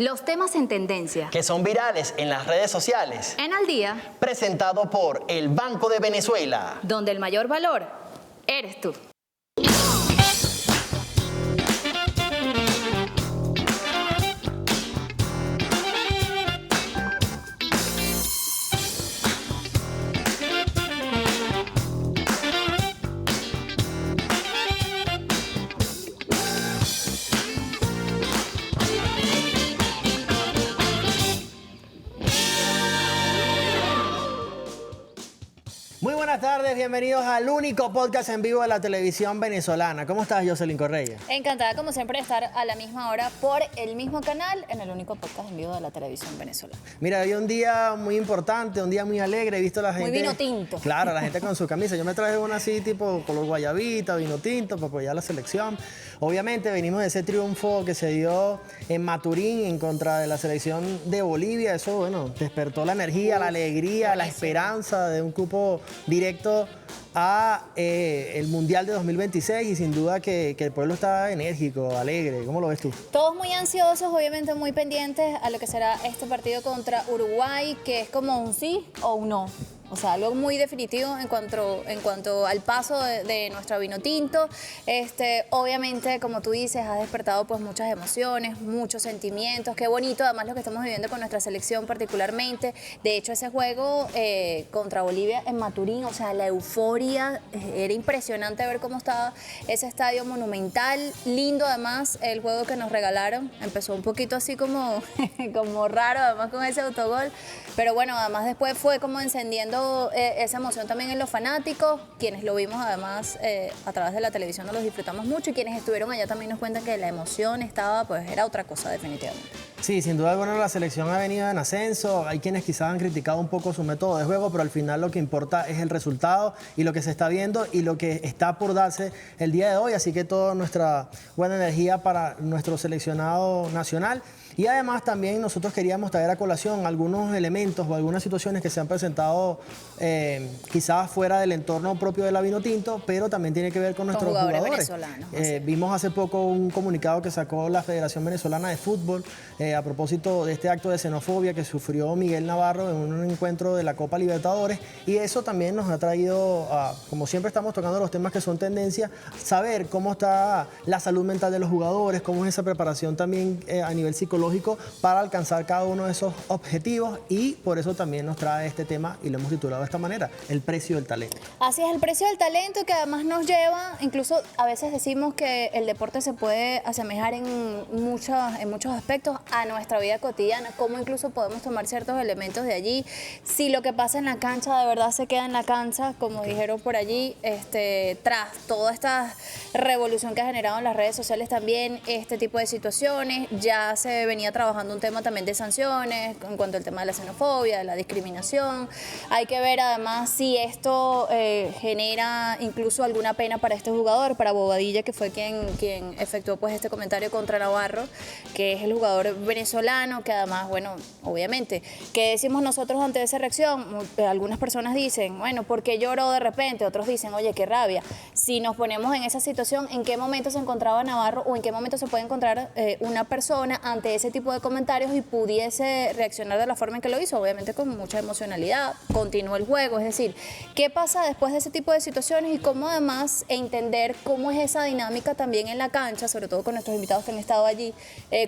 Los temas en tendencia. Que son virales en las redes sociales. En Al Día. Presentado por el Banco de Venezuela. Donde el mayor valor eres tú. Muy buenas tardes, bienvenidos al único podcast en vivo de la televisión venezolana. ¿Cómo estás, Jocelyn Correa? Encantada, como siempre, de estar a la misma hora por el mismo canal en el único podcast en vivo de la televisión venezolana. Mira, hoy un día muy importante, un día muy alegre. He visto a la gente... Muy vino tinto. Claro, la gente con su camisa. Yo me traje una así, tipo color guayabita, vino tinto, para apoyar a la selección. Obviamente venimos de ese triunfo que se dio en Maturín en contra de la selección de Bolivia. Eso, bueno, despertó la energía, la alegría, la esperanza de un cupo directo a el Mundial de 2026 y sin duda que el pueblo está enérgico, alegre. ¿Cómo lo ves tú? Todos muy ansiosos, obviamente muy pendientes a lo que será este partido contra Uruguay, que es como un sí o un no. O sea, algo muy definitivo en cuanto al paso de nuestro vino tinto. Obviamente, como tú dices, ha despertado pues muchas emociones, muchos sentimientos. Qué bonito, además, lo que estamos viviendo con nuestra selección particularmente. De hecho, ese juego contra Bolivia en Maturín, o sea, la euforia, era impresionante ver cómo estaba ese estadio monumental. Lindo, además, el juego que nos regalaron. Empezó un poquito así como raro, además, con ese autogol. Pero bueno, además después fue como encendiendo esa emoción también en los fanáticos, quienes lo vimos además a través de la televisión nos los disfrutamos mucho y quienes estuvieron allá también nos cuentan que la emoción estaba, pues era otra cosa definitivamente. Sí, sin duda alguna la selección ha venido en ascenso, hay quienes quizás han criticado un poco su método de juego, pero al final lo que importa es el resultado y lo que se está viendo y lo que está por darse el día de hoy, así que toda nuestra buena energía para nuestro seleccionado nacional. Y además también nosotros queríamos traer a colación algunos elementos o algunas situaciones que se han presentado quizás fuera del entorno propio de la Vinotinto, pero también tiene que ver con nuestros jugadores. Venezolanos. Vimos hace poco un comunicado que sacó la Federación Venezolana de Fútbol a propósito de este acto de xenofobia que sufrió Miguel Navarro en un encuentro de la Copa Libertadores, y eso también nos ha traído, como siempre estamos tocando los temas que son tendencia, saber cómo está la salud mental de los jugadores, cómo es esa preparación también a nivel psicológico para alcanzar cada uno de esos objetivos, y por eso también nos trae este tema y lo hemos titulado de esta manera, el precio del talento. Así es, el precio del talento, que además nos lleva, incluso a veces decimos que el deporte se puede asemejar en muchos aspectos a nuestra vida cotidiana, cómo incluso podemos tomar ciertos elementos de allí. Si lo que pasa en la cancha de verdad se queda en la cancha, como dijeron por allí, tras toda esta revolución que ha generado en las redes sociales también este tipo de situaciones, ya se venía trabajando un tema también de sanciones en cuanto al tema de la xenofobia, de la discriminación. Hay que ver además si esto genera incluso alguna pena para este jugador, para Bobadilla, que fue quien efectuó pues este comentario contra Navarro, que es el jugador venezolano, que además, bueno, obviamente, ¿qué decimos nosotros ante esa reacción? Algunas personas dicen, bueno, ¿por qué lloró de repente? Otros dicen, oye, qué rabia. Si nos ponemos en esa situación, ¿en qué momento se encontraba Navarro o en qué momento se puede encontrar una persona ante ese tipo de comentarios y pudiese reaccionar de la forma en que lo hizo? Obviamente con mucha emocionalidad, continuó el juego, es decir, ¿qué pasa después de ese tipo de situaciones y cómo además entender cómo es esa dinámica también en la cancha, sobre todo con nuestros invitados que han estado allí,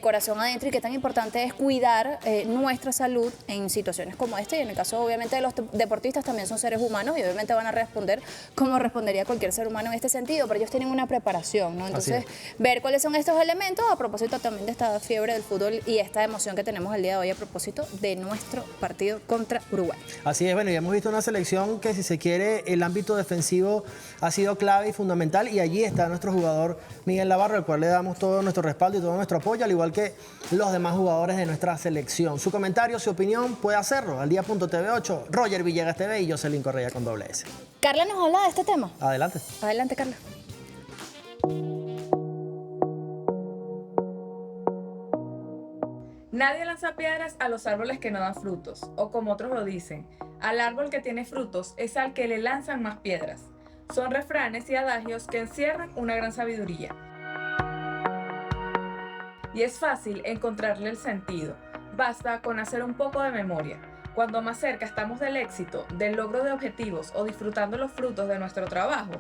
corazón adentro, y qué tan importante es cuidar nuestra salud en situaciones como esta? Y en el caso obviamente de los deportistas también son seres humanos y obviamente van a responder como respondería cualquier ser humano en este sentido, pero ellos tienen una preparación, ¿no? Entonces, ver cuáles son estos elementos a propósito también de esta fiebre del fútbol y esta emoción que tenemos el día de hoy a propósito de nuestro partido contra Uruguay. Así es, bueno, y hemos visto una selección que, si se quiere, el ámbito defensivo ha sido clave y fundamental, y allí está nuestro jugador Miguel Navarro, al cual le damos todo nuestro respaldo y todo nuestro apoyo, al igual que los demás jugadores de nuestra selección. Su comentario, su opinión, puede hacerlo al día.tv8, Roger Villegas TV y Jocelyn Correa con doble S. Carla nos habla de este tema. Adelante. Adelante, Carla. Nadie lanza piedras a los árboles que no dan frutos, o como otros lo dicen, al árbol que tiene frutos es al que le lanzan más piedras. Son refranes y adagios que encierran una gran sabiduría. y es fácil encontrarle el sentido. Basta con hacer un poco de memoria. Cuando más cerca estamos del éxito, del logro de objetivos o disfrutando los frutos de nuestro trabajo,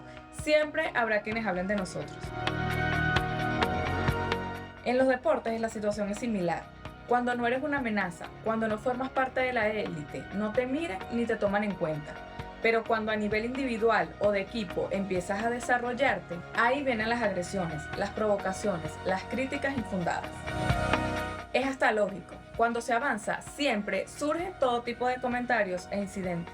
siempre habrá quienes hablen de nosotros. En los deportes la situación es similar. Cuando no eres una amenaza, cuando no formas parte de la élite, no te miran ni te toman en cuenta. Pero cuando a nivel individual o de equipo empiezas a desarrollarte, ahí vienen las agresiones, las provocaciones, las críticas infundadas. Es hasta lógico. Cuando se avanza, siempre surgen todo tipo de comentarios e incidentes.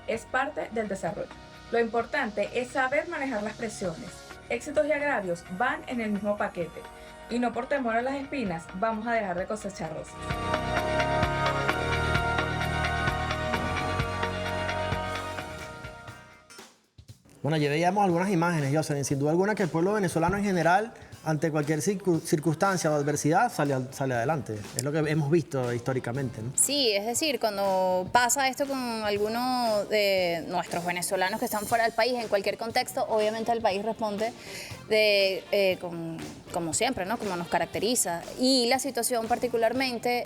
Es parte del desarrollo. Lo importante es saber manejar las presiones. Éxitos y agravios van en el mismo paquete. Y no por temor a las espinas vamos a dejar de cosechar rosas. Bueno, ya veíamos algunas imágenes, Jocelyn. Sin duda alguna que el pueblo venezolano en general, ante cualquier circunstancia o adversidad, sale adelante. Es lo que hemos visto históricamente, ¿no? Sí, es decir, cuando pasa esto con algunos de nuestros venezolanos que están fuera del país, en cualquier contexto, obviamente el país responde como siempre, ¿no? Como nos caracteriza. Y la situación particularmente,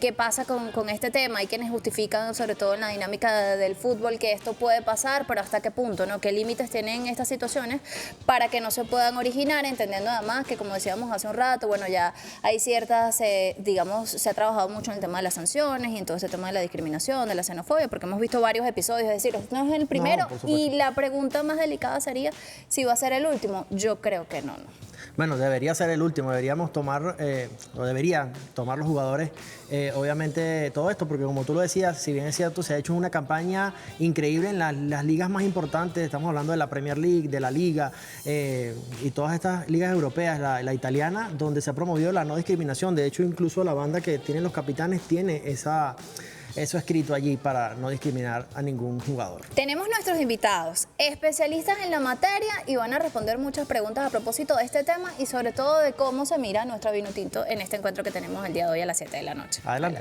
¿qué pasa con este tema? Hay quienes justifican, sobre todo en la dinámica del fútbol, que esto puede pasar, pero ¿hasta qué punto, no? ¿Qué límites tienen estas situaciones para que no se puedan originar? Entendiendo además que, como decíamos hace un rato, bueno, ya hay ciertas, digamos, se ha trabajado mucho en el tema de las sanciones y en todo ese tema de la discriminación, de la xenofobia, porque hemos visto varios episodios, es decir, esto no es el primero. No, y la pregunta más delicada sería si va a ser el último. Yo creo que no. Bueno, debería ser el último, deberían tomar los jugadores, obviamente, todo esto, porque como tú lo decías, si bien es cierto, se ha hecho una campaña increíble en las ligas más importantes, estamos hablando de la Premier League, de la Liga y todas estas ligas europeas, la italiana, donde se ha promovido la no discriminación. De hecho, incluso la banda que tienen los capitanes tiene eso escrito allí para no discriminar a ningún jugador. Tenemos nuestros invitados, especialistas en la materia, y van a responder muchas preguntas a propósito de este tema y sobre todo de cómo se mira nuestro vino tinto en este encuentro que tenemos el día de hoy a las 7 de la noche. Adelante.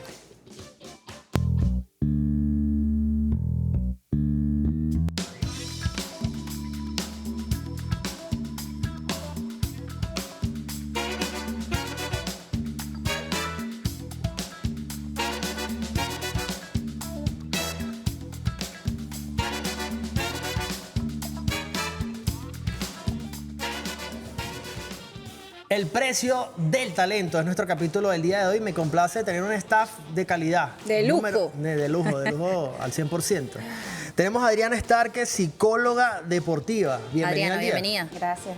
El precio del talento es nuestro capítulo del día de hoy. Me complace tener un staff de calidad. De lujo. De lujo al 100%. Tenemos a Adriana Starque, psicóloga deportiva. Bienvenida. Adriana, bienvenida. Gracias.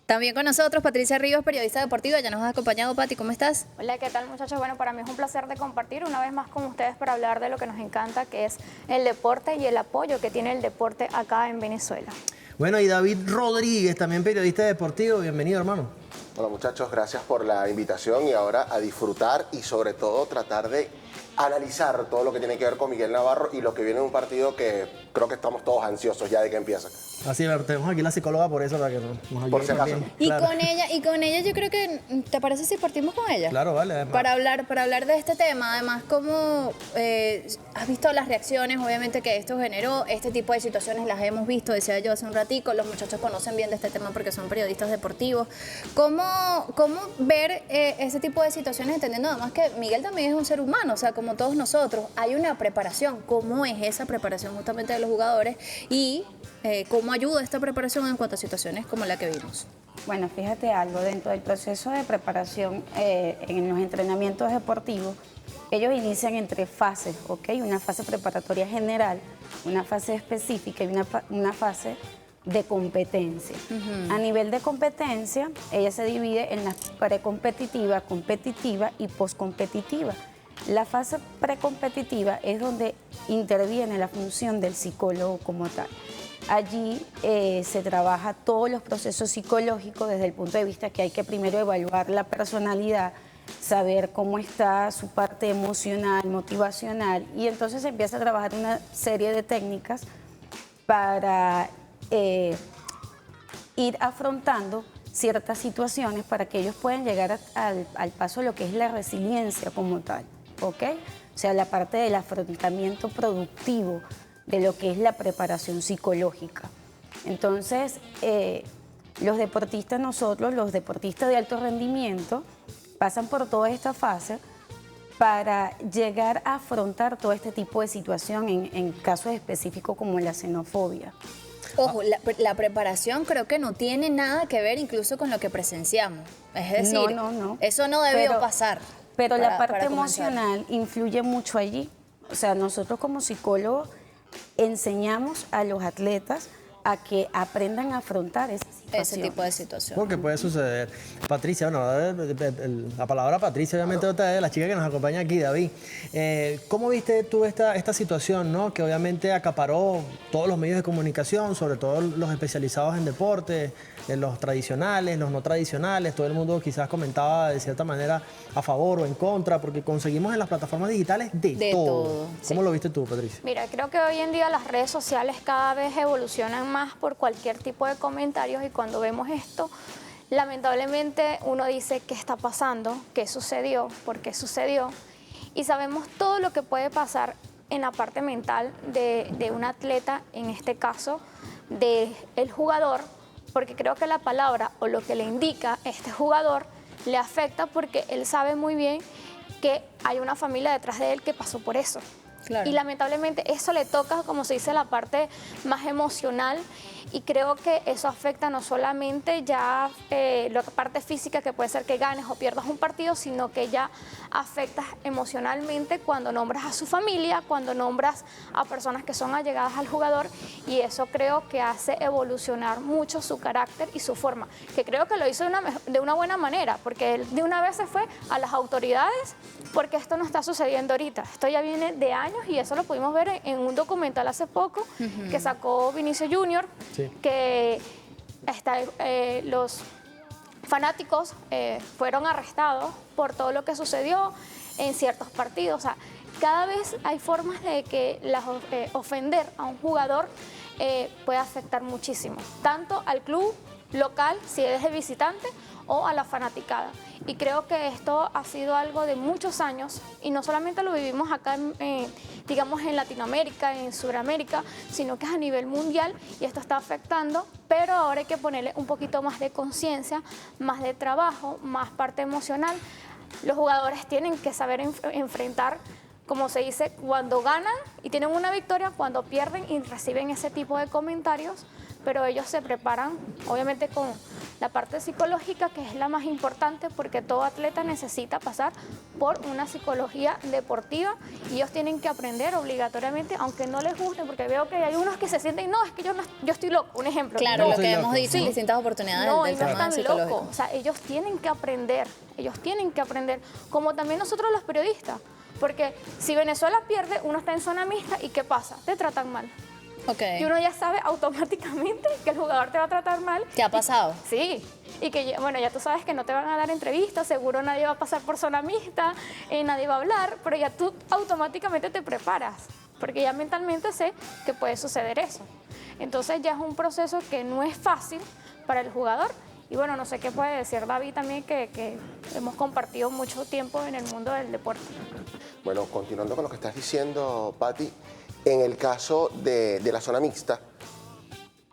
También con nosotros Patricia Ríos, periodista deportiva. Ya nos has acompañado, Pati. ¿Cómo estás? Hola, ¿qué tal, muchachos? Bueno, para mí es un placer de compartir una vez más con ustedes para hablar de lo que nos encanta, que es el deporte y el apoyo que tiene el deporte acá en Venezuela. Bueno, y David Rodríguez, también periodista deportivo. Bienvenido, hermano. Hola, muchachos, gracias por la invitación y ahora a disfrutar y sobre todo tratar de analizar todo lo que tiene que ver con Miguel Navarro y lo que viene en un partido que creo que estamos todos ansiosos ya de que empiece. Así es, tenemos aquí la psicóloga por eso, para que nos ayude Por si acaso. también. Y Claro. con ella yo creo que, ¿te parece si partimos con ella? Claro, vale. Además. Para hablar de este tema, además, ¿cómo has visto las reacciones, obviamente, que esto generó? Este tipo de situaciones las hemos visto, decía yo hace un ratico, los muchachos conocen bien de este tema porque son periodistas deportivos. ¿Cómo ver ese tipo de situaciones, entendiendo además que Miguel también es un ser humano, o sea, como todos nosotros, hay una preparación? ¿Cómo es esa preparación justamente de los jugadores y cómo ayuda esta preparación en cuanto a situaciones como la que vimos? Bueno, fíjate algo, dentro del proceso de preparación en los entrenamientos deportivos, ellos inician en 3 fases, ¿ok? Una fase preparatoria general, una fase específica y una fase de competencia. A nivel de competencia, ella se divide en la precompetitiva, competitiva y poscompetitiva. La fase precompetitiva es donde interviene la función del psicólogo como tal. Allí se trabaja todos los procesos psicológicos desde el punto de vista que hay que primero evaluar la personalidad, saber cómo está su parte emocional, motivacional, y entonces se empieza a trabajar una serie de técnicas para ir afrontando ciertas situaciones para que ellos puedan llegar al paso de lo que es la resiliencia como tal, ¿ok? O sea, la parte del afrontamiento productivo de lo que es la preparación psicológica. Entonces, los deportistas de alto rendimiento, pasan por toda esta fase para llegar a afrontar todo este tipo de situación en casos específicos como la xenofobia. Ojo, la preparación creo que no tiene nada que ver incluso con lo que presenciamos. Es decir, No. eso no debió pasar. Pero la parte para comenzar. emocional influye mucho allí. O sea, nosotros como psicólogos enseñamos a los atletas a que aprendan a afrontar esa situación. Ese tipo de situación. Porque puede suceder. Patricia, bueno, la palabra Patricia, obviamente, otra es la chica que nos acompaña aquí, David. ¿Cómo viste tú esta situación, ¿no? Que obviamente acaparó todos los medios de comunicación, sobre todo los especializados en deporte, los tradicionales, los no tradicionales? Todo el mundo quizás comentaba de cierta manera a favor o en contra, porque conseguimos en las plataformas digitales de todo. ¿Cómo sí. lo viste tú, Patricia? Mira, creo que hoy en día las redes sociales cada vez evolucionan más por cualquier tipo de comentarios y cuando vemos esto, lamentablemente uno dice qué está pasando, qué sucedió, por qué sucedió y sabemos todo lo que puede pasar en la parte mental de un atleta, en este caso del jugador, porque creo que la palabra o lo que le indica a este jugador le afecta porque él sabe muy bien que hay una familia detrás de él que pasó por eso. Claro. Y lamentablemente eso le toca, como se dice, la parte más emocional y creo que eso afecta no solamente ya la parte física, que puede ser que ganes o pierdas un partido, sino que ya afecta emocionalmente cuando nombras a su familia, cuando nombras a personas que son allegadas al jugador y eso creo que hace evolucionar mucho su carácter y su forma, que creo que lo hizo de una buena manera, porque él de una vez se fue a las autoridades porque esto no está sucediendo ahorita, esto ya viene de años y eso lo pudimos ver en un documental hace poco que sacó Vinicio Junior, sí, que los fanáticos fueron arrestados por todo lo que sucedió en ciertos partidos. O sea, cada vez hay formas de que ofender a un jugador puede afectar muchísimo, tanto al club local, si es de visitante, o a la fanaticada. Y creo que esto ha sido algo de muchos años y no solamente lo vivimos acá, digamos, en Latinoamérica, en Sudamérica, sino que es a nivel mundial y esto está afectando, pero ahora hay que ponerle un poquito más de conciencia, más de trabajo, más parte emocional. Los jugadores tienen que saber enfrentar, como se dice, cuando ganan y tienen una victoria, cuando pierden y reciben ese tipo de comentarios, pero ellos se preparan, obviamente, con la parte psicológica, que es la más importante, porque todo atleta necesita pasar por una psicología deportiva y ellos tienen que aprender obligatoriamente, aunque no les guste, porque veo que hay unos que se sienten, no, es que yo estoy loco, un ejemplo. Claro, No, lo estoy que loco. hemos dicho en Sí. distintas oportunidades No, del ellos tema están psicológico. locos, o sea, ellos tienen que aprender, como también nosotros los periodistas, porque si Venezuela pierde, uno está en zona mixta y ¿qué pasa? Te tratan mal. Okay. Y uno ya sabe automáticamente que el jugador te va a tratar mal. ¿Qué ha pasado? Sí, y que bueno, ya tú sabes que no te van a dar entrevistas, seguro nadie va a pasar por zona mixta, nadie va a hablar, pero ya tú automáticamente te preparas, porque ya mentalmente sé que puede suceder eso. Entonces ya es un proceso que no es fácil para el jugador. Y bueno, no sé qué puede decir David también, que hemos compartido mucho tiempo en el mundo del deporte. Bueno, continuando con lo que estás diciendo, Patti, en el caso de la zona mixta,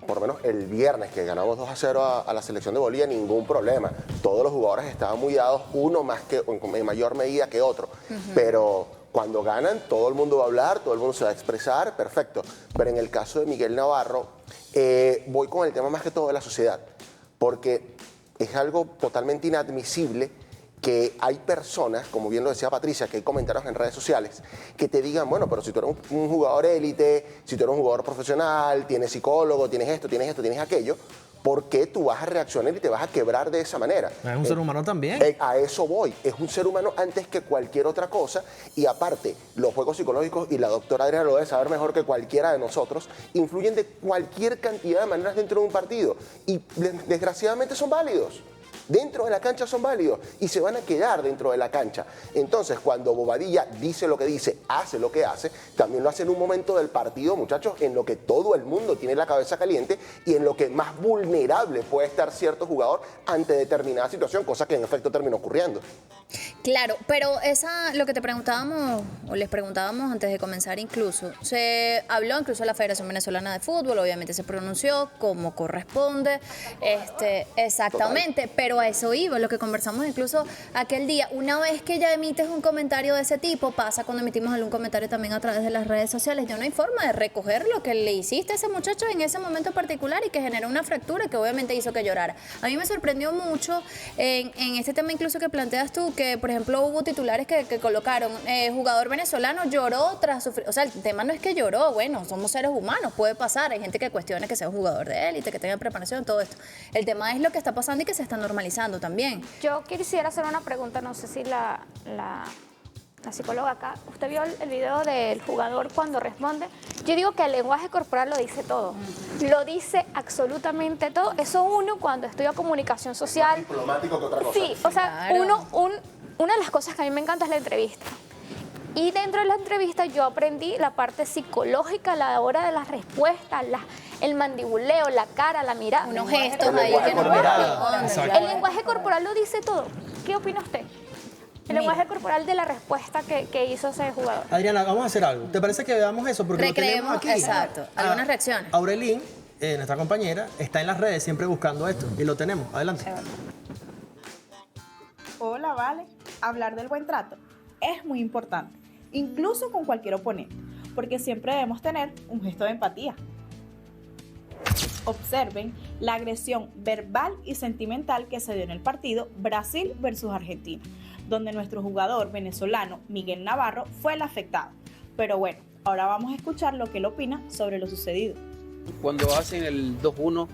por lo menos el viernes que ganamos 2-0 a la selección de Bolivia, ningún problema. Todos los jugadores estaban muy dados, uno más que en mayor medida que otro. Pero cuando ganan, todo el mundo va a hablar, todo el mundo se va a expresar, perfecto. Pero en el caso de Miguel Navarro, voy con el tema más que todo de la sociedad, porque es algo totalmente inadmisible que hay personas, como bien lo decía Patricia, que hay comentarios en redes sociales, que te digan, bueno, pero si tú eres un jugador élite, si tú eres un jugador profesional, tienes psicólogo, tienes esto, tienes aquello, ¿por qué tú vas a reaccionar y te vas a quebrar de esa manera? Es un ser humano también. A eso voy, es un ser humano antes que cualquier otra cosa y aparte, los juegos psicológicos, y la doctora Adriana lo debe saber mejor que cualquiera de nosotros, influyen de cualquier cantidad de maneras dentro de un partido y desgraciadamente son válidos. Dentro de la cancha son válidos y se van a quedar dentro de la cancha. Entonces, cuando Bobadilla dice lo que dice, hace lo que hace, también lo hace en un momento del partido, muchachos, en lo que todo el mundo tiene la cabeza caliente y en lo que más vulnerable puede estar cierto jugador ante determinada situación, cosa que en efecto terminó ocurriendo. Claro, pero lo que te preguntábamos, o les preguntábamos antes de comenzar incluso, se habló incluso de la Federación Venezolana de Fútbol, obviamente se pronunció como corresponde, exactamente, pero a eso iba, lo que conversamos incluso aquel día, una vez que ya emites un comentario de ese tipo, pasa cuando emitimos algún comentario también a través de las redes sociales, ya no hay forma de recoger lo que le hiciste a ese muchacho en ese momento particular y que generó una fractura que obviamente hizo que llorara. A mí me sorprendió mucho en este tema incluso que planteas tú, que por ejemplo hubo titulares que colocaron, jugador venezolano lloró tras sufrir, o sea, el tema no es que lloró, bueno, somos seres humanos, puede pasar, hay gente que cuestiona que sea un jugador de élite, que tenga preparación, todo esto. El tema es lo que está pasando y que se está normalizando también. Yo quisiera hacer una pregunta, no sé si la psicóloga acá, ¿usted vio el video del jugador cuando responde? Yo digo que el lenguaje corporal lo dice todo, lo dice absolutamente todo. Eso uno cuando estudia comunicación social... Más diplomático que otra cosa. Sí, o sea, Claro. Una de las cosas que a mí me encanta es la entrevista. Y dentro de la entrevista yo aprendí la parte psicológica a la hora de las respuestas, el mandibuleo, la cara, la mirada. Unos gestos El ahí lenguaje que no corporal. responden. El lenguaje corporal lo dice todo. ¿Qué opina usted? El lenguaje corporal de la respuesta que hizo ese jugador. Adriana, vamos a hacer algo. ¿Te parece que veamos eso? Porque lo tenemos Recreemos, aquí. exacto, algunas reacciones. Aurelín, nuestra compañera, está en las redes siempre buscando esto y lo tenemos. Adelante. Hola, Vale. Hablar del buen trato es muy importante, incluso con cualquier oponente, porque siempre debemos tener un gesto de empatía. Observen la agresión verbal y sentimental que se dio en el partido Brasil versus Argentina, donde nuestro jugador venezolano Miguel Navarro fue el afectado. Pero bueno, ahora vamos a escuchar lo que él opina sobre lo sucedido. Cuando hacen el 2-1,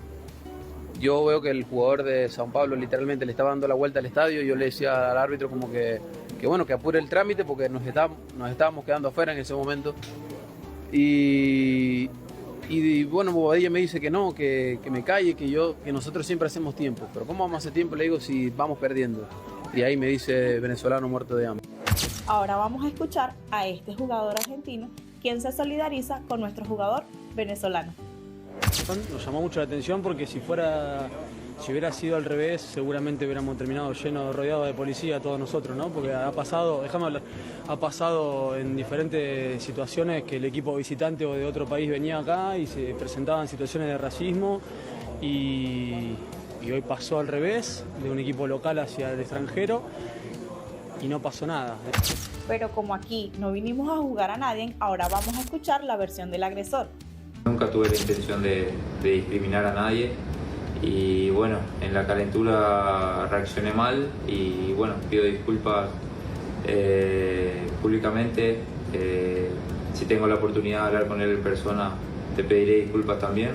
yo veo que el jugador de San Pablo literalmente le estaba dando la vuelta al estadio y yo le decía al árbitro como que bueno, que apure el trámite porque nos estábamos quedando afuera en ese momento. Y bueno, Bobadilla me dice que no, que me calle, que nosotros siempre hacemos tiempo. Pero ¿cómo vamos a hacer tiempo? Le digo, si vamos perdiendo. Y ahí me dice venezolano muerto de hambre. Ahora vamos a escuchar a este jugador argentino, quien se solidariza con nuestro jugador venezolano. Nos llamó mucho la atención porque si hubiera sido al revés, seguramente hubiéramos terminado rodeados de policía todos nosotros, ¿no? Porque ha pasado en diferentes situaciones que el equipo visitante o de otro país venía acá y se presentaban situaciones de racismo y hoy pasó al revés, de un equipo local hacia el extranjero y no pasó nada. Pero como aquí no vinimos a jugar a nadie, ahora vamos a escuchar la versión del agresor. Nunca tuve la intención de discriminar a nadie y bueno, en la calentura reaccioné mal y bueno, pido disculpas públicamente. Si tengo la oportunidad de hablar con él en persona, te pediré disculpas también,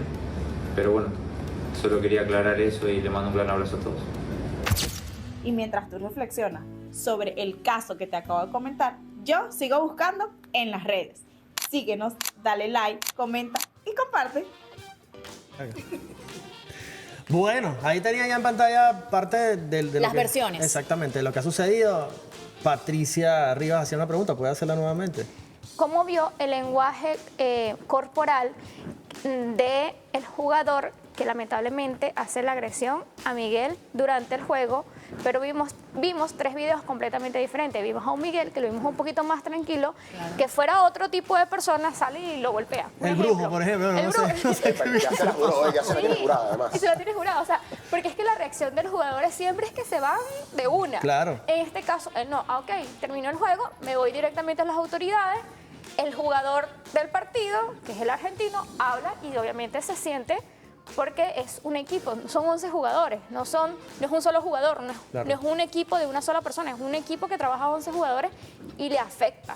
pero bueno, solo quería aclarar eso y le mando un gran abrazo a todos. Y mientras tú reflexionas sobre el caso que te acabo de comentar, yo sigo buscando en las redes. Síguenos, dale like, comenta y comparte. Bueno, ahí tenía ya en pantalla parte de lo Las que, versiones. Exactamente, lo que ha sucedido. Patricia Rivas hacía una pregunta, ¿puede hacerla nuevamente? ¿Cómo vio el lenguaje corporal del jugador que lamentablemente hace la agresión a Miguel durante el juego? Pero vimos 3 videos completamente diferentes. Vimos a un Miguel que lo vimos un poquito más tranquilo, que fuera otro tipo de persona, sale y lo golpea. El brujo, por ejemplo. El No brujo. sé, no sé qué Ya se la juró, ya se la tiene jurada además. Y se lo tiene jurado, o sea, porque es que la reacción de los jugadores siempre es que se van de una. Claro. En este caso, no, ok, terminó el juego, me voy directamente a las autoridades, el jugador del partido, que es el argentino, habla y obviamente se siente porque es un equipo, son 11 jugadores, no es un solo jugador, no es un equipo de una sola persona, es un equipo que trabaja 11 jugadores y le afecta.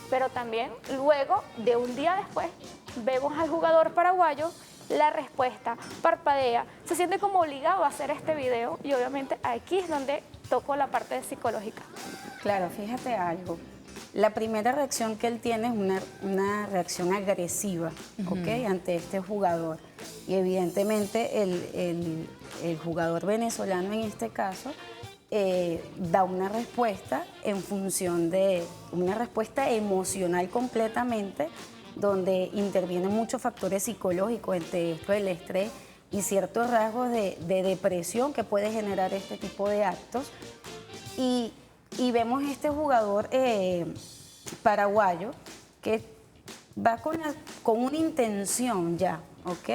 Pero también luego, de un día después, vemos al jugador paraguayo, la respuesta, parpadea, se siente como obligado a hacer este video y obviamente aquí es donde toco la parte psicológica. Claro, fíjate algo. La primera reacción que él tiene es una reacción agresiva, ¿ok? Ante este jugador. Y evidentemente el jugador venezolano en este caso da una respuesta en función de una respuesta emocional completamente, donde intervienen muchos factores psicológicos, entre esto el estrés y ciertos rasgos de depresión que puede generar este tipo de actos. Y y vemos este jugador paraguayo que va con una intención ya, ¿ok?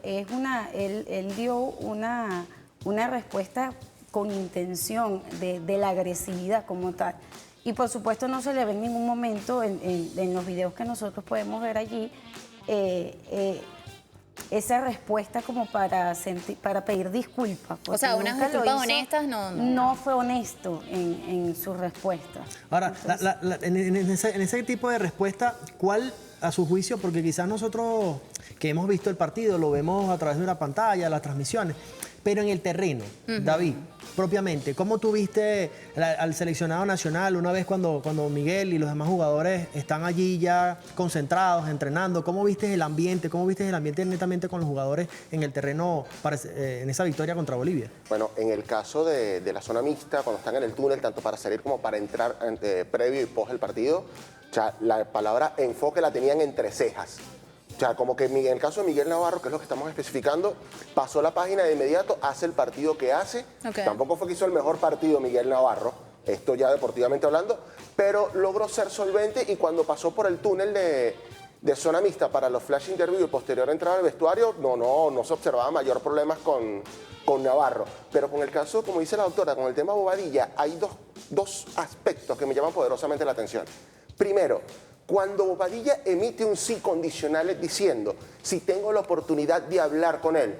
Él dio una respuesta con intención de la agresividad como tal. Y por supuesto no se le ve en ningún momento en los videos que nosotros podemos ver allí esa respuesta como para pedir disculpas. O sea, unas disculpas honestas no fue honesto en su respuesta. Ahora, en ese tipo de respuesta, ¿cuál a su juicio? Porque quizás nosotros que hemos visto el partido lo vemos a través de una pantalla, las transmisiones, pero en el terreno, David, propiamente, ¿cómo tuviste al seleccionado nacional una vez cuando Miguel y los demás jugadores están allí ya concentrados, entrenando? ¿Cómo viste el ambiente? ¿Cómo viste el ambiente netamente con los jugadores en el terreno en esa victoria contra Bolivia? Bueno, en el caso de la zona mixta, cuando están en el túnel, tanto para salir como para entrar previo y post el partido, o sea, la palabra enfoque la tenían entre cejas. O sea, como que en el caso de Miguel Navarro, que es lo que estamos especificando, pasó la página de inmediato, hace el partido que hace. Okay. Tampoco fue que hizo el mejor partido Miguel Navarro, esto ya deportivamente hablando, pero logró ser solvente y cuando pasó por el túnel de zona mixta para los flash interview y posterior entrada al vestuario, no se observaba mayor problemas con Navarro. Pero con el caso, como dice la doctora, con el tema Bobadilla, hay dos aspectos que me llaman poderosamente la atención. Primero, cuando Bobadilla emite un sí condicional diciendo, si tengo la oportunidad de hablar con él,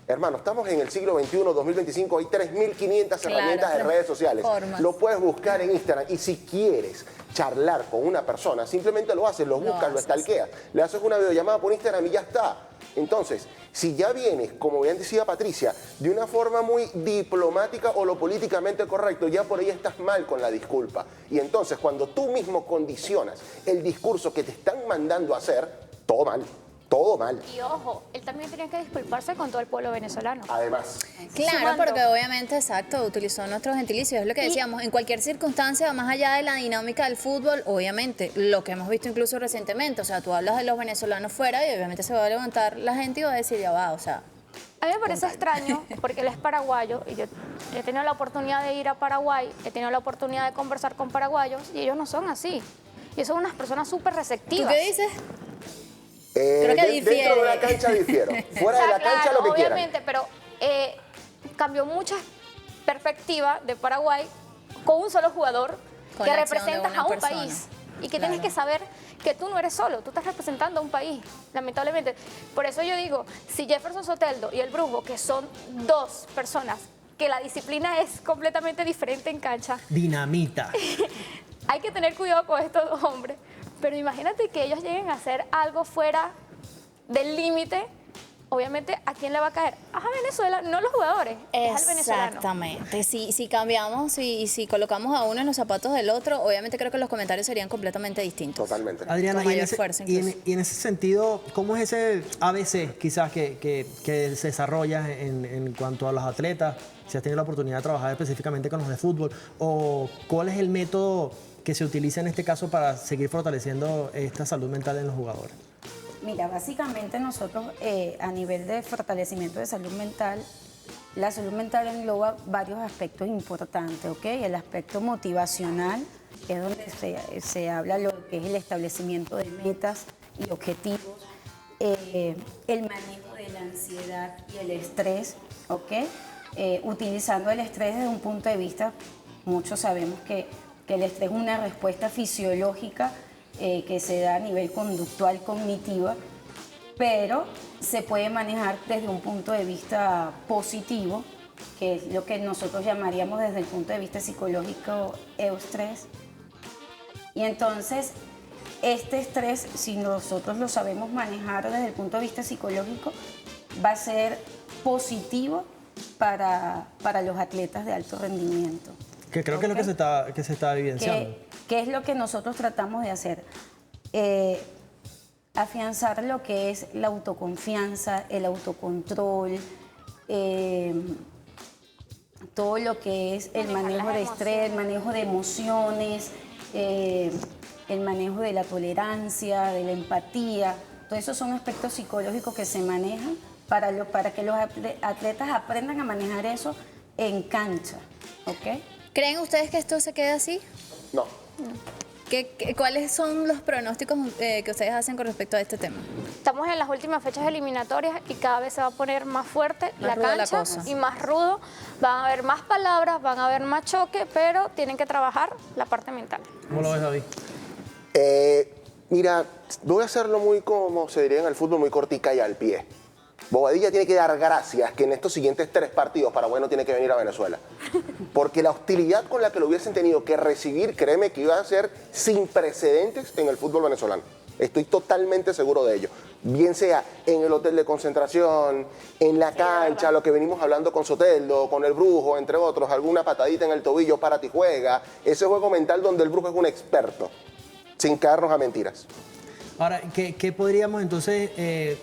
hermano, estamos en el siglo XXI, 2025, hay 3.500 herramientas de redes sociales. Lo puedes buscar en Instagram y si quieres charlar con una persona, simplemente lo haces, lo buscas, lo stalkeas, le haces una videollamada por Instagram y ya está. Entonces, si ya vienes, como bien decía Patricia, de una forma muy diplomática o lo políticamente correcto, ya por ahí estás mal con la disculpa. Y entonces, cuando tú mismo condicionas el discurso que te están mandando a hacer, todo mal. Todo mal. Y ojo, él también tenía que disculparse con todo el pueblo venezolano. Además. Claro, porque obviamente, exacto, utilizó nuestros gentilicios. Es lo que decíamos, en cualquier circunstancia, más allá de la dinámica del fútbol, obviamente, lo que hemos visto incluso recientemente, o sea, tú hablas de los venezolanos fuera y obviamente se va a levantar la gente y va a decir, ya va, o sea... A mí me parece extraño, porque él es paraguayo, y yo he tenido la oportunidad de ir a Paraguay, he tenido la oportunidad de conversar con paraguayos, y ellos no son así. Y son unas personas súper receptivas. ¿Tú qué dices? Creo que difiere. Dentro de la cancha difiero. Fuera de la cancha lo que quieran. Obviamente, pero cambió mucha perspectiva de Paraguay con un solo jugador que representas a un país. Y que tienes que saber que tú no eres solo, tú estás representando a un país, lamentablemente. Por eso yo digo, si Jefferson Soteldo y el Brujo, que son dos personas que la disciplina es completamente diferente en cancha. Dinamita. Hay que tener cuidado con estos dos hombres. Pero imagínate que ellos lleguen a hacer algo fuera del límite, obviamente, ¿a quién le va a caer? A Venezuela, no los jugadores, es al venezolano. Exactamente. Si cambiamos y si colocamos a uno en los zapatos del otro, obviamente creo que los comentarios serían completamente distintos. Totalmente. Adriana, Con mayor fuerza incluso. y en ese sentido, ¿cómo es ese ABC quizás que se desarrolla en cuanto a los atletas? Si has tenido la oportunidad de trabajar específicamente con los de fútbol, o cuál es el método que se utiliza en este caso para seguir fortaleciendo esta salud mental en los jugadores? Mira, básicamente nosotros a nivel de fortalecimiento de salud mental, la salud mental engloba varios aspectos importantes, ¿ok? El aspecto motivacional es donde se habla lo que es el establecimiento de metas y objetivos, el manejo de la ansiedad y el estrés, ¿ok? Utilizando el estrés desde un punto de vista, muchos sabemos que el estrés es una respuesta fisiológica que se da a nivel conductual, cognitiva, pero se puede manejar desde un punto de vista positivo, que es lo que nosotros llamaríamos desde el punto de vista psicológico eustrés. Y entonces, este estrés, si nosotros lo sabemos manejar desde el punto de vista psicológico, va a ser positivo para los atletas de alto rendimiento. Que creo que es lo que se está evidenciando. ¿Qué es lo que nosotros tratamos de hacer? Afianzar lo que es la autoconfianza, el autocontrol, todo lo que es el manejo de estrés, el manejo de emociones, el manejo de la tolerancia, de la empatía. Todos esos son aspectos psicológicos que se manejan para que los atletas aprendan a manejar eso en cancha, ¿ok? ¿Creen ustedes que esto se quede así? No. ¿Cuáles son los pronósticos que ustedes hacen con respecto a este tema? Estamos en las últimas fechas eliminatorias y cada vez se va a poner más fuerte Más la ruda la cancha cosa. y más rudo. Van a haber más palabras, van a haber más choque, pero tienen que trabajar la parte mental. ¿Cómo lo ves, David? Mira, voy a hacerlo muy, como se diría en el fútbol, muy cortica y al pie. Bobadilla tiene que dar gracias que en estos siguientes 3 partidos Paraguay no tiene que venir a Venezuela. Porque la hostilidad con la que lo hubiesen tenido que recibir, créeme que iba a ser sin precedentes en el fútbol venezolano. Estoy totalmente seguro de ello. Bien sea en el hotel de concentración, en la cancha, lo que venimos hablando con Soteldo, con el Brujo, entre otros, alguna patadita en el tobillo para ti juega. Ese juego mental donde el Brujo es un experto, sin caernos a mentiras. Ahora, ¿qué podríamos entonces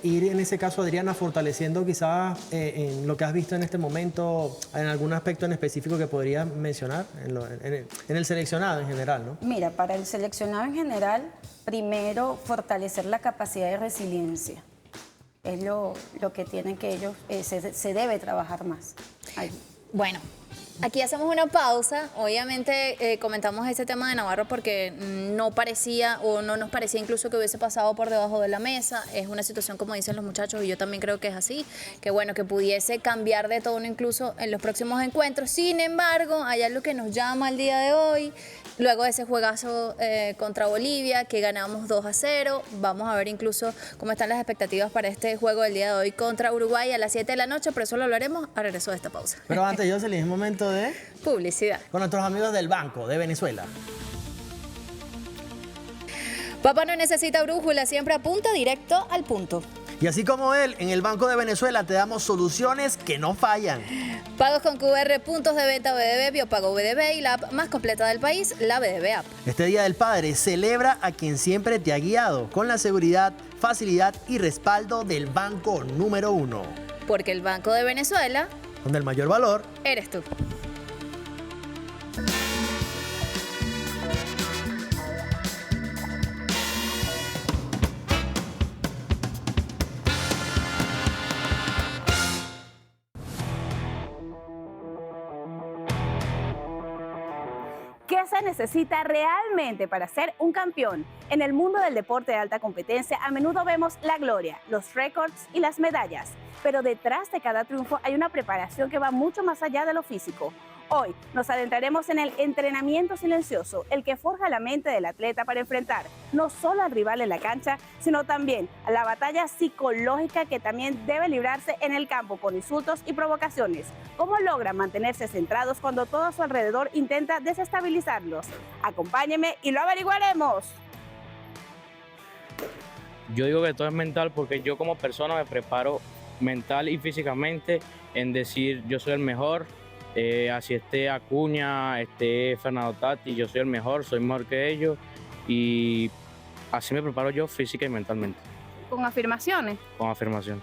ir en ese caso, Adriana, fortaleciendo quizás en lo que has visto en este momento, en algún aspecto en específico que podrías mencionar en el seleccionado en general, ¿no? Mira, para el seleccionado en general, primero fortalecer la capacidad de resiliencia. Es lo que tienen que ellos, se debe trabajar más ahí. Bueno, aquí hacemos una pausa. Obviamente comentamos este tema de Navarro porque no parecía o no nos parecía incluso que hubiese pasado por debajo de la mesa. Es una situación, como dicen los muchachos, y yo también creo que es así, que bueno, que pudiese cambiar de tono incluso en los próximos encuentros. Sin embargo, hay algo que nos llama al día de hoy. Luego de ese juegazo contra Bolivia, que ganamos 2-0, vamos a ver incluso cómo están las expectativas para este juego del día de hoy contra Uruguay a las 7 de la noche, pero eso lo hablaremos a regreso de esta pausa. Pero antes, Jocelyn, es momento de... Publicidad. Con nuestros amigos del Banco de Venezuela. Papá no necesita brújula, siempre apunta directo al punto. Y así como él, en el Banco de Venezuela te damos soluciones que no fallan. Pagos con QR, puntos de venta BDB, Biopago BDB y la app más completa del país, la BDB App. Este Día del Padre celebra a quien siempre te ha guiado con la seguridad, facilidad y respaldo del Banco número 1. Porque el Banco de Venezuela, donde el mayor valor eres tú. ¿Qué se necesita realmente para ser un campeón? En el mundo del deporte de alta competencia a menudo vemos la gloria, los récords y las medallas, pero detrás de cada triunfo hay una preparación que va mucho más allá de lo físico. Hoy nos adentraremos en el entrenamiento silencioso, el que forja la mente del atleta para enfrentar no solo al rival en la cancha, sino también a la batalla psicológica que también debe librarse en el campo con insultos y provocaciones. ¿Cómo logra mantenerse centrados cuando todo a su alrededor intenta desestabilizarlos? Acompáñenme y lo averiguaremos. Yo digo que todo es mental porque yo como persona me preparo mental y físicamente en decir yo soy el mejor. Así esté Acuña, esté Fernando Tati, yo soy el mejor, soy mejor que ellos y así me preparo yo física y mentalmente. ¿Con afirmaciones? Con afirmación.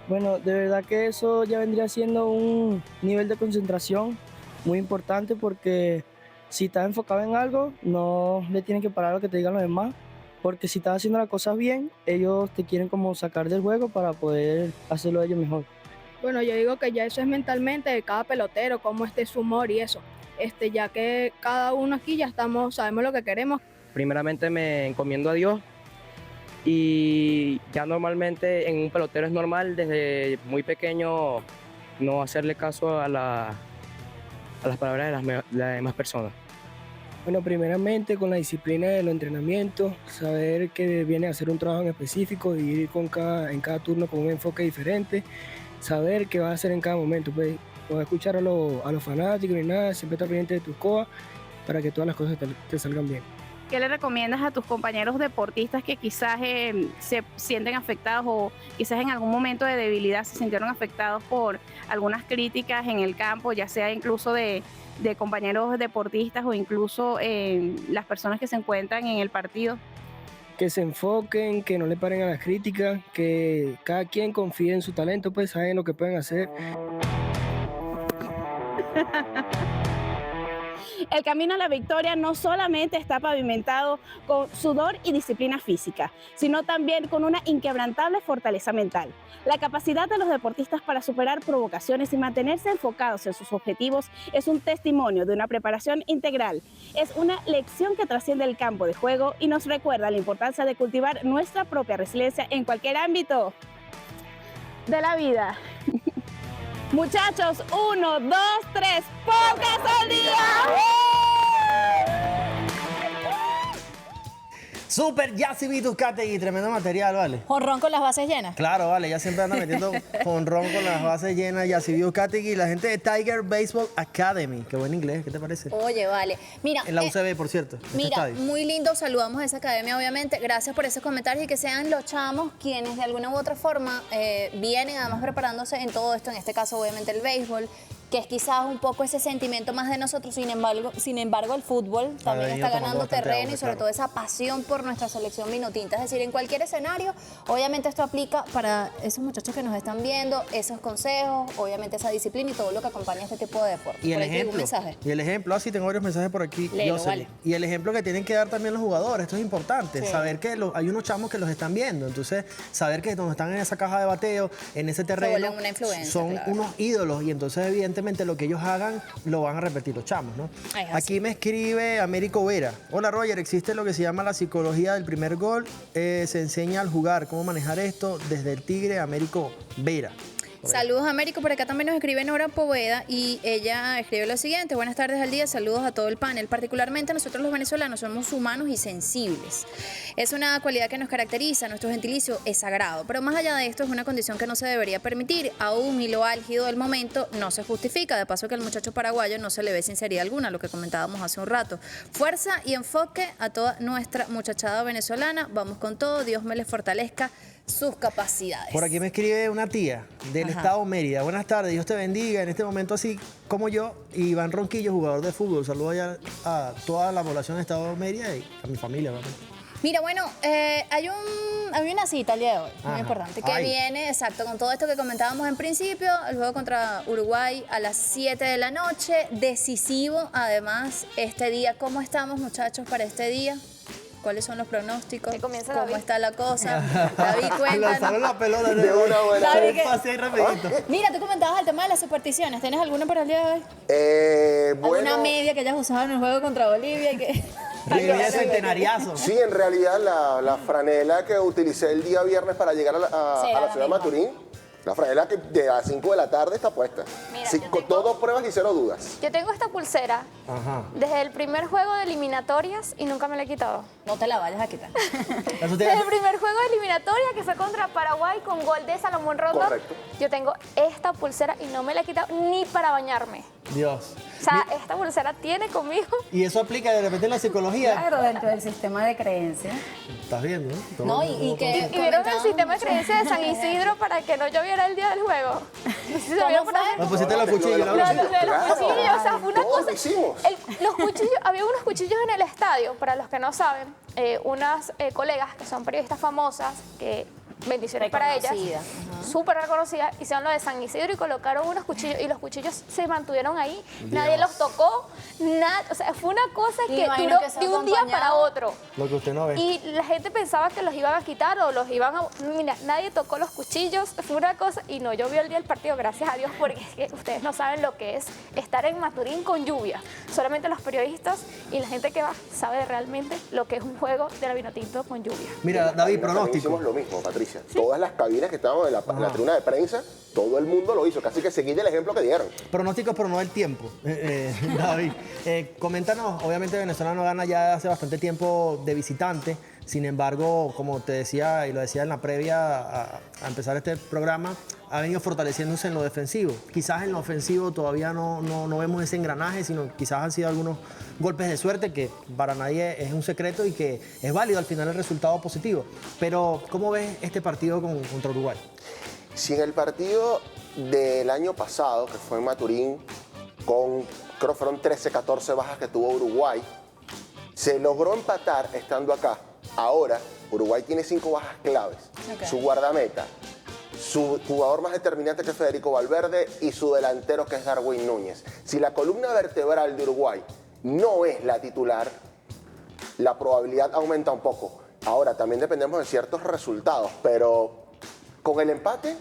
Bueno, de verdad que eso ya vendría siendo un nivel de concentración muy importante porque si estás enfocado en algo, no le tienen que parar lo que te digan los demás, porque si estás haciendo las cosas bien, ellos te quieren como sacar del juego para poder hacerlo ellos mejor. Bueno, yo digo que ya eso es mentalmente de cada pelotero, cómo esté su humor y eso. Ya que cada uno aquí ya sabemos lo que queremos. Primeramente me encomiendo a Dios y ya normalmente en un pelotero es normal desde muy pequeño no hacerle caso a las palabras de las demás personas. Bueno, primeramente con la disciplina de los entrenamientos, saber que viene a hacer un trabajo en específico, dividir en cada turno con un enfoque diferente, saber qué vas a hacer en cada momento, pues no escuchar a los fanáticos ni nada, siempre estar pendiente de tus cosas para que todas las cosas te salgan bien. ¿Qué le recomiendas a tus compañeros deportistas que quizás se sienten afectados o quizás en algún momento de debilidad se sintieron afectados por algunas críticas en el campo, ya sea incluso de compañeros deportistas o incluso las personas que se encuentran en el partido? Que se enfoquen, que no le paren a las críticas, que cada quien confíe en su talento, pues saben lo que pueden hacer. El camino a la victoria no solamente está pavimentado con sudor y disciplina física, sino también con una inquebrantable fortaleza mental. La capacidad de los deportistas para superar provocaciones y mantenerse enfocados en sus objetivos es un testimonio de una preparación integral. Es una lección que trasciende el campo de juego y nos recuerda la importancia de cultivar nuestra propia resiliencia en cualquier ámbito de la vida. Muchachos, 1, 2, 3, podcast al día. Super Yacibi Ducati, tremendo material, ¿vale? Jonrón con las bases llenas. Claro, vale, ya siempre anda metiendo jonrón con las bases llenas. Yacibi Ducati y la gente de Tiger Baseball Academy. Qué buen inglés, ¿qué te parece? Oye, vale. Mira, En la UCB, por cierto. mira, muy lindo, saludamos a esa academia, obviamente. Gracias por esos comentarios y que sean los chamos quienes de alguna u otra forma vienen además preparándose en todo esto, en este caso obviamente el béisbol, que es quizás un poco ese sentimiento más de nosotros, sin embargo el fútbol también está ganando terreno y sobre todo esa pasión por nuestra selección vinotinta. Es decir, en cualquier escenario, obviamente esto aplica para esos muchachos que nos están viendo, esos consejos, obviamente esa disciplina y todo lo que acompaña a este tipo de deporte. Y el Por ahí te digo un ejemplo, mensaje. y el ejemplo, así tengo varios mensajes por aquí. Léelo, Jocelyn. vale. Y el ejemplo que tienen que dar también los jugadores, esto es importante, Sí. saber que hay unos chamos que los están viendo, entonces saber que cuando están en esa caja de bateo, en ese terreno, vuelven una influencia, son claro. unos ídolos y entonces evidentemente lo que ellos hagan lo van a repetir los chamos, ¿no? Ay, así. Aquí me escribe Américo Vera. Hola Roger, existe lo que se llama la psicología del primer gol, se enseña al jugar, cómo manejar esto desde el Tigre, Américo Vera. Saludos Américo, por acá también nos escribe Nora Poveda y ella escribe lo siguiente: buenas tardes al día, saludos a todo el panel. Particularmente nosotros los venezolanos somos humanos y sensibles. Es una cualidad que nos caracteriza, nuestro gentilicio es sagrado, pero más allá de esto es una condición que no se debería permitir, aún y lo álgido del momento no se justifica, de paso que al muchacho paraguayo no se le ve sinceridad alguna, lo que comentábamos hace un rato. Fuerza y enfoque a toda nuestra muchachada venezolana, vamos con todo, Dios me les fortalezca sus capacidades. Por aquí me escribe una tía del Ajá. estado Mérida. Buenas tardes, Dios te bendiga. En este momento, así como yo, Iván Ronquillo, jugador de fútbol. Saludos allá a toda la población del estado Mérida y a mi familia, obviamente. Mira, bueno, hay una cita el día de hoy, muy Ajá. importante, que Ay. viene, exacto, con todo esto que comentábamos en principio, el juego contra Uruguay a las 7 de la noche, decisivo, además, este día. ¿Cómo estamos, muchachos, para este día? ¿Cuáles son los pronósticos? Que comience ¿Cómo David. está la cosa? David, cuéntanos. Lanzaron la pelota De una buena David, vez. que- Pasé rapidito. Mira, tú comentabas el tema de las supersticiones. ¿Tienes alguna para el día de hoy? ¿Alguna Bueno, media que hayas usado en el juego contra Bolivia? Y que... Revivir el centenariazo. sí, en realidad la franela que utilicé el día viernes para llegar a la Sí, ciudad era de la misma. Maturín, la franela que de las 5 de la tarde está puesta. Mira, Sí, yo con tengo- todo pruebas y cero dudas. Yo tengo esta pulsera Ajá. desde el primer juego de eliminatorias y nunca me la he quitado. No te la vayas a quitar. Eso te- Desde el primer juego de eliminatoria que fue contra Paraguay con gol de Salomón Rondón, Correcto. yo tengo esta pulsera y no me la he quitado ni para bañarme. Dios. O sea, esta pulsera tiene conmigo. Y eso aplica de repente en la psicología. Claro, dentro del sistema de creencias. Estás viendo, ¿no? Todo- No, y que Y vieron el sistema de creencias de San Isidro para que no lloviera el día del juego. No sé si se vieron por ahí. Me pusiste la cuchilla, Lo Laura. de los cuchillos, o sea, fue una Todos cosa. lo hicimos. Los cuchillos, había unos cuchillos en el estadio, para los que no saben, unas colegas que son periodistas famosas, que bendiciones para ellas, Reconocidas, súper reconocidas, hicieron lo de San Isidro y colocaron unos cuchillos y los cuchillos se mantuvieron ahí, nadie los tocó, nada, o sea, fue una cosa Y que imagino duró que eso de un día para acompañado- otro. Lo que usted no ve. Y la gente pensaba que los iban a quitar o los iban a... Mira, nadie tocó los cuchillos, fue una cosa, y no llovió el día del partido, gracias a Dios, porque es que ustedes no saben lo que es estar en Maturín con lluvia. Solamente los periodistas y la gente que va sabe realmente lo que es un juego de la Vinotinto con lluvia. Mira, David, También pronóstico. hicimos lo mismo, Patricia. Todas las cabinas que estaban en la tribuna de prensa, todo el mundo lo hizo. Casi que seguí el ejemplo que dieron. Pronósticos, pero no el tiempo. David, coméntanos, obviamente Venezuela no gana ya hace bastante tiempo de visitante. Sin embargo, como te decía y lo decía en la previa a empezar este programa, ha venido fortaleciéndose en lo defensivo. Quizás en lo ofensivo todavía no vemos ese engranaje, sino quizás han sido algunos golpes de suerte que para nadie es un secreto y que es válido al final el resultado positivo. Pero, ¿cómo ves este partido contra Uruguay? Si en el partido del año pasado, que fue en Maturín, creo que fueron 13, 14 bajas que tuvo Uruguay, se logró empatar estando acá. Ahora, Uruguay tiene 5 bajas claves. Ok. Su guardameta, su jugador más determinante que es Federico Valverde y su delantero que es Darwin Núñez. Si la columna vertebral de Uruguay no es la titular, la probabilidad aumenta un poco. Ahora, también dependemos de ciertos resultados, pero con el empate,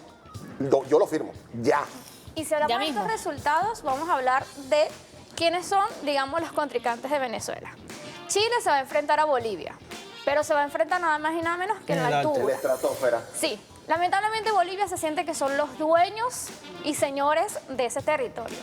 yo lo firmo, ya. Y si hablamos de estos resultados, vamos a hablar de quiénes son, digamos, los contrincantes de Venezuela. Chile se va a enfrentar a Bolivia, pero se va a enfrentar nada más y nada menos que en la altura. En la estratosfera. Sí, lamentablemente Bolivia se siente que son los dueños y señores de ese territorio.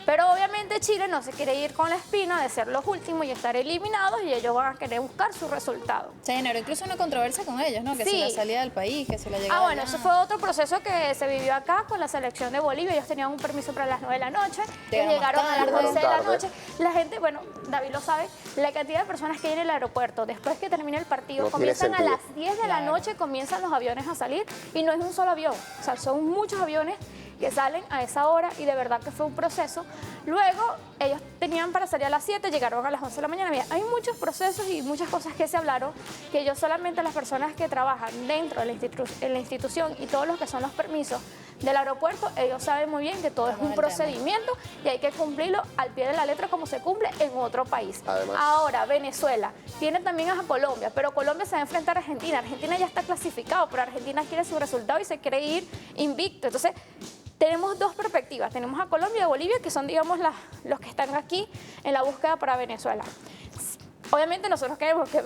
Pero obviamente Chile no se quiere ir con la espina de ser los últimos y estar eliminados, y ellos van a querer buscar su resultado. Se generó incluso una controversia con ellos, ¿no? Que si la salida del país, que si la llegada. Bueno, eso fue otro proceso que se vivió acá con la selección de Bolivia. Ellos tenían un permiso para las 9 de la noche, ellos llegaron a las 12 de la noche. La gente, bueno, David lo sabe, la cantidad de personas que hay en el aeropuerto, después que termine el partido, comienzan a las 10 de la noche, comienzan los aviones a salir, y no es un solo avión, o sea, son muchos aviones que salen a esa hora, y de verdad que fue un proceso. Luego, ellos tenían para salir a las 7, llegaron a las 11 de la mañana. Mira, hay muchos procesos y muchas cosas que se hablaron, que yo solamente, las personas que trabajan dentro de la institución y todos los que son los permisos del aeropuerto, ellos saben muy bien que todo es un procedimiento y hay que cumplirlo al pie de la letra como se cumple en otro país. Además, ahora, Venezuela tiene también a Colombia, pero Colombia se va a enfrentar a Argentina. Argentina ya está clasificado, pero Argentina quiere su resultado y se quiere ir invicto. Entonces, tenemos dos perspectivas. Tenemos a Colombia y a Bolivia, que son, digamos, los que están aquí en la búsqueda para Venezuela. Obviamente nosotros queremos que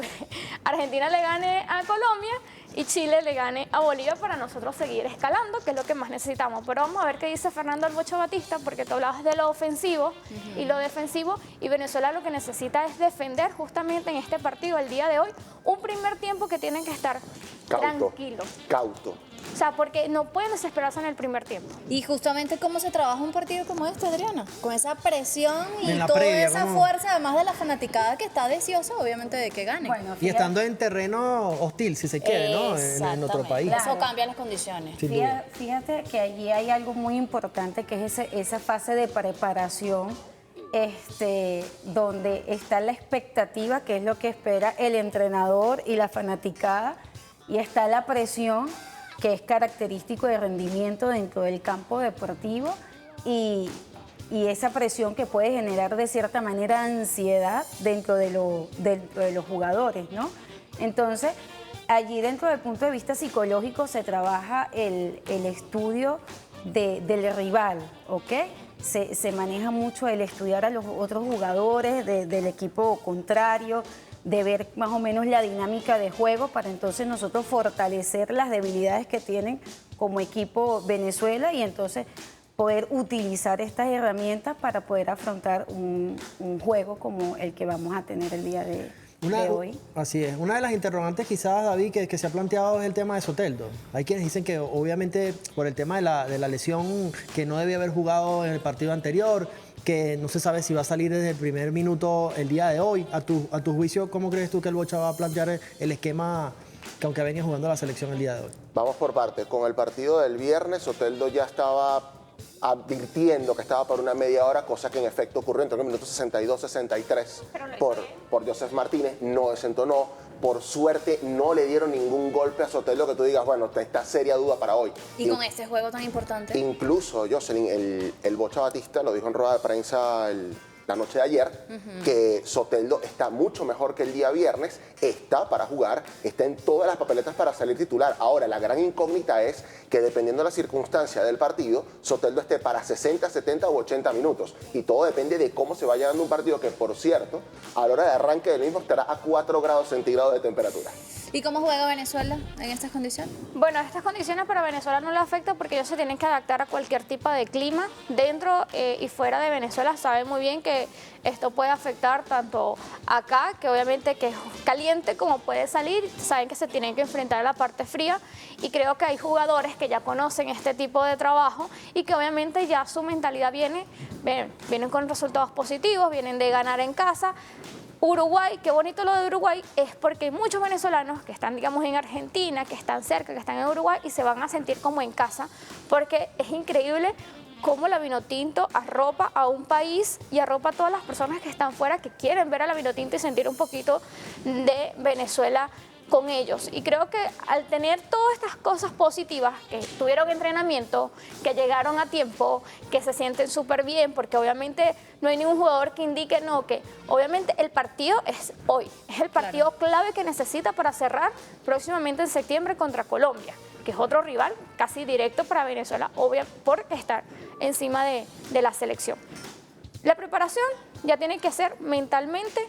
Argentina le gane a Colombia y Chile le gane a Bolivia para nosotros seguir escalando, que es lo que más necesitamos. Pero vamos a ver qué dice Fernando El Bocho Batista, porque tú hablabas de lo ofensivo y lo defensivo, y Venezuela lo que necesita es defender justamente en este partido el día de hoy un primer tiempo que tienen que estar tranquilos. Cauto. O sea, porque no pueden desesperarse en el primer tiempo. Y justamente cómo se trabaja un partido como este, Adriana, con esa presión y En la toda previa, esa ¿cómo? fuerza, además de la fanaticada que está deseosa, obviamente, de que gane. Bueno, Y estando en terreno hostil, si se quiere, ¿no? En otro país. Eso cambia las condiciones. Sin duda. Fíjate que allí hay algo muy importante, que es esa fase de preparación, donde está la expectativa, que es lo que espera el entrenador y la fanaticada, y está la presión, que es característico de rendimiento dentro del campo deportivo, y esa presión que puede generar de cierta manera ansiedad dentro de los jugadores, ¿no? Entonces, allí dentro del punto de vista psicológico se trabaja el estudio del rival, ¿ok? Se maneja mucho el estudiar a los otros jugadores del equipo contrario, de ver más o menos la dinámica de juego, para entonces nosotros fortalecer las debilidades que tienen como equipo Venezuela, y entonces poder utilizar estas herramientas para poder afrontar un juego como el que vamos a tener el día de hoy. Así es. Una de las interrogantes quizás, David, que se ha planteado es el tema de Soteldo. Hay quienes dicen que obviamente por el tema de la lesión, que no debía haber jugado en el partido anterior, que no se sabe si va a salir desde el primer minuto el día de hoy. A tu juicio, ¿cómo crees tú que el Bocha va a plantear el esquema que aunque venía jugando la selección el día de hoy? Vamos por partes. Con el partido del viernes, Soteldo ya estaba advirtiendo que estaba por una media hora, cosa que en efecto ocurrió entre el minuto 62-63 por Joseph Martínez. No desentonó. Por suerte no le dieron ningún golpe a Soteldo que tú digas, bueno, está seria duda para hoy. Y con este juego tan importante. Incluso, Jocelyn, el Bocha Batista lo dijo en rueda de prensa la noche de ayer, que Soteldo está mucho mejor que el día viernes, está para jugar, está en todas las papeletas para salir titular. Ahora, la gran incógnita es que dependiendo de la circunstancia del partido, Soteldo esté para 60, 70 u 80 minutos. Y todo depende de cómo se vaya dando un partido que, por cierto, a la hora de arranque del mismo estará a 4 grados centígrados de temperatura. ¿Y cómo juega Venezuela en estas condiciones? Bueno, estas condiciones para Venezuela no le afectan porque ellos se tienen que adaptar a cualquier tipo de clima. Dentro y fuera de Venezuela saben muy bien que esto puede afectar tanto acá, que obviamente que es caliente, como puede salir. Saben que se tienen que enfrentar a la parte fría, y creo que hay jugadores que ya conocen este tipo de trabajo y que obviamente ya su mentalidad vienen con resultados positivos, vienen de ganar en casa. Uruguay, qué bonito lo de Uruguay, es porque hay muchos venezolanos que están, digamos, en Argentina, que están cerca, que están en Uruguay y se van a sentir como en casa, porque es increíble cómo la Vinotinto arropa a un país y arropa a todas las personas que están fuera, que quieren ver a la Vinotinto y sentir un poquito de Venezuela con ellos. Y creo que al tener todas estas cosas positivas, que tuvieron entrenamiento, que llegaron a tiempo, que se sienten súper bien, porque obviamente no hay ningún jugador que indique no, que obviamente el partido es hoy, es el partido clave que necesita para cerrar próximamente en septiembre contra Colombia, que es otro rival casi directo para Venezuela, obvio, por estar encima de la selección. La preparación ya tiene que ser mentalmente,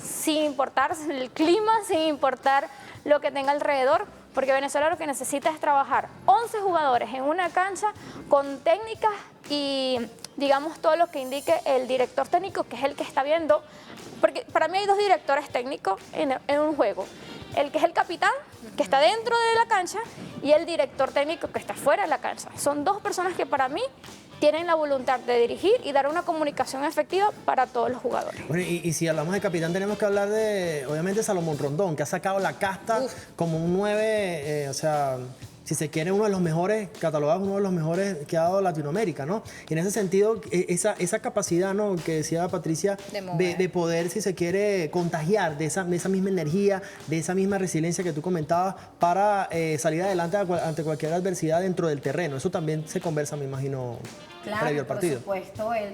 sin importar el clima, sin importar lo que tenga alrededor, porque Venezuela lo que necesita es trabajar 11 jugadores en una cancha con técnicas y digamos todo lo que indique el director técnico, que es el que está viendo, porque para mí hay dos directores técnicos en un juego. El que es el capitán, que está dentro de la cancha, y el director técnico que está fuera de la cancha. Son dos personas que para mí tienen la voluntad de dirigir y dar una comunicación efectiva para todos los jugadores. Bueno, y si hablamos de capitán, tenemos que hablar de, obviamente, Salomón Rondón, que ha sacado la casta como un 9, o sea, si se quiere, uno de los mejores, catalogados uno de los mejores que ha dado Latinoamérica, ¿no? Y en ese sentido, esa capacidad, ¿no?, que decía Patricia, de poder, si se quiere, contagiar de esa misma energía, de esa misma resiliencia que tú comentabas para salir adelante ante cualquier adversidad dentro del terreno. Eso también se conversa, me imagino, previo al partido. Por supuesto, él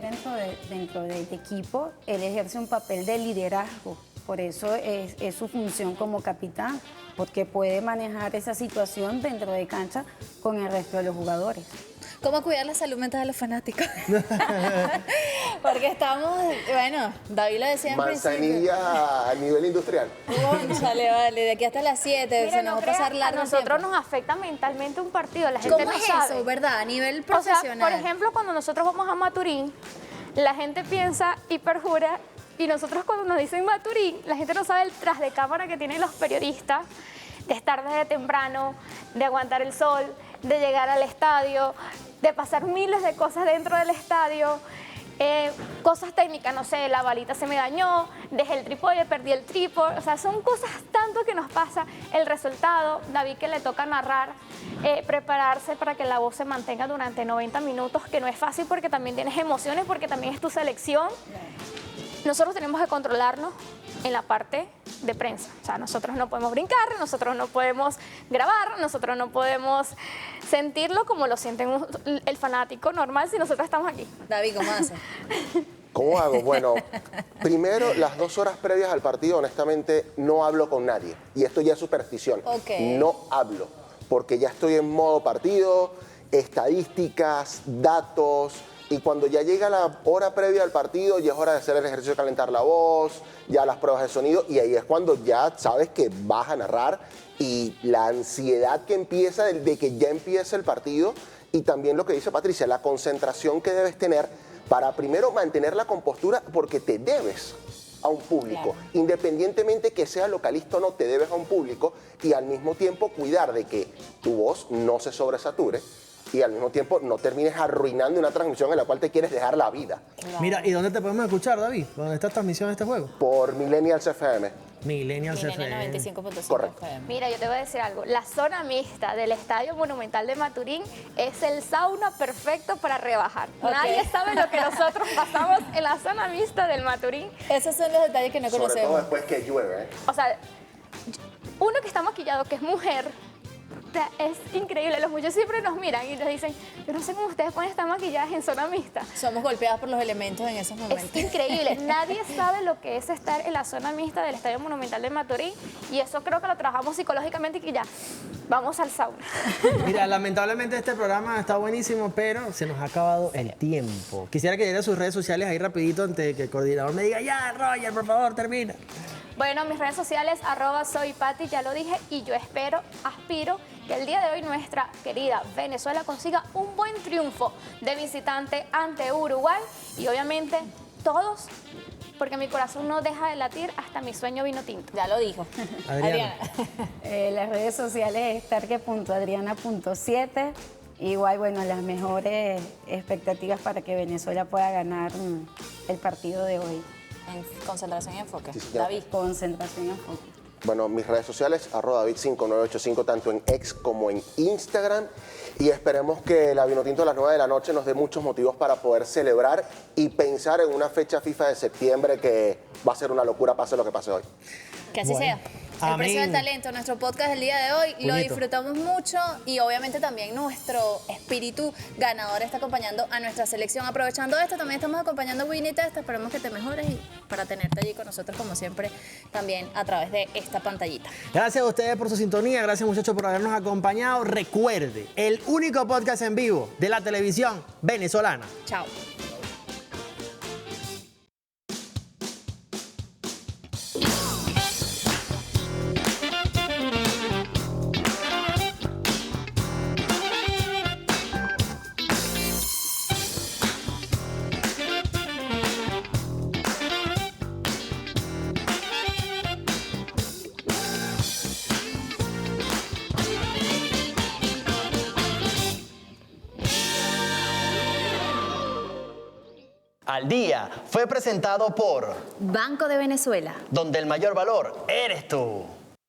dentro del equipo, él ejerce un papel de liderazgo. Por eso es su función como capitán, porque puede manejar esa situación dentro de cancha con el resto de los jugadores. ¿Cómo cuidar la salud mental de los fanáticos? Porque estamos, bueno, David lo decía en principio. Manzanilla a nivel industrial. Cónchale, vale, de aquí hasta las 7, se nos va a pasar largo. A nosotros nos afecta mentalmente un partido, la gente ¿Cómo no es sabe. eso, verdad? A nivel O sea, profesional. por ejemplo, cuando nosotros vamos a Maturín, la gente piensa y perjura, y nosotros cuando nos dicen Maturín, la gente no sabe el tras de cámara que tienen los periodistas, de estar desde temprano, de aguantar el sol, de llegar al estadio, de pasar miles de cosas dentro del estadio, cosas técnicas, no sé, la balita se me dañó, dejé el trípode, perdí el trípode, o sea, son cosas tanto que nos pasa, el resultado, David que le toca narrar, prepararse para que la voz se mantenga durante 90 minutos, que no es fácil porque también tienes emociones, porque también es tu selección. Nosotros tenemos que controlarnos en la parte de prensa. O sea, nosotros no podemos brincar, nosotros no podemos grabar, nosotros no podemos sentirlo como lo siente el fanático normal si nosotros estamos aquí. David, ¿cómo haces? ¿Cómo hago? Bueno, primero, las 2 horas previas al partido, honestamente, no hablo con nadie. Y esto ya es superstición. No hablo, porque ya estoy en modo partido, estadísticas, datos. Y cuando ya llega la hora previa al partido, ya es hora de hacer el ejercicio de calentar la voz, ya las pruebas de sonido, y ahí es cuando ya sabes que vas a narrar y la ansiedad que empieza de que ya empieza el partido, y también lo que dice Patricia, la concentración que debes tener para primero mantener la compostura, porque te debes a un público, independientemente que sea localista o no, te debes a un público, y al mismo tiempo cuidar de que tu voz no se sobresature, y al mismo tiempo no termines arruinando una transmisión en la cual te quieres dejar la vida. Mira, ¿y dónde te podemos escuchar, David? ¿Dónde está transmisión de este juego? Por Millennials FM. Millennials FM. 95.5 Correcto. FM. Mira, yo te voy a decir algo. La zona mixta del Estadio Monumental de Maturín es el sauna perfecto para rebajar. Nadie sabe lo que nosotros pasamos en la zona mixta del Maturín. Esos son los detalles que no Sobre conocemos. todo después que llueve. O sea, uno que está maquillado, que es mujer, es increíble. Los muchachos siempre nos miran y nos dicen, yo no sé cómo ustedes pueden estar maquilladas en zona mixta. Somos golpeadas por los elementos en esos momentos. Es increíble. Nadie sabe lo que es estar en la zona mixta del Estadio Monumental de Maturín, y eso creo que lo trabajamos psicológicamente y que ya, vamos al sauna. Mira, lamentablemente este programa está buenísimo, pero se nos ha acabado el tiempo. Quisiera que diera sus redes sociales ahí rapidito antes de que el coordinador me diga, ya, Roger, por favor, termina. Bueno, mis redes sociales, @soypati, ya lo dije, y yo aspiro que el día de hoy nuestra querida Venezuela consiga un buen triunfo de visitante ante Uruguay, y obviamente todos, porque mi corazón no deja de latir hasta mi sueño vino tinto. Ya lo dijo. Adriana. Las redes sociales es tarque.adriana.7. Igual, bueno, las mejores expectativas para que Venezuela pueda ganar el partido de hoy. En concentración y enfoque. Sí, señora. David. Concentración y enfoque. Bueno, mis redes sociales, @David5985, tanto en X como en Instagram. Y esperemos que la Vinotinto a las 9 de la noche nos dé muchos motivos para poder celebrar y pensar en una fecha FIFA de septiembre que va a ser una locura, pase lo que pase hoy. Que así sea. El precio del talento, nuestro podcast del día de hoy. Lo Bonito. disfrutamos mucho y obviamente también nuestro espíritu ganador está acompañando a nuestra selección. Aprovechando esto, también estamos acompañando a Winnie Testa. Esperemos que te mejores y para tenerte allí con nosotros como siempre también a través de esta pantallita. Gracias a ustedes por su sintonía, gracias muchachos por habernos acompañado. Recuerde, el único podcast en vivo de la televisión venezolana. Chao. Al Día fue presentado por Banco de Venezuela. Donde el mayor valor eres tú.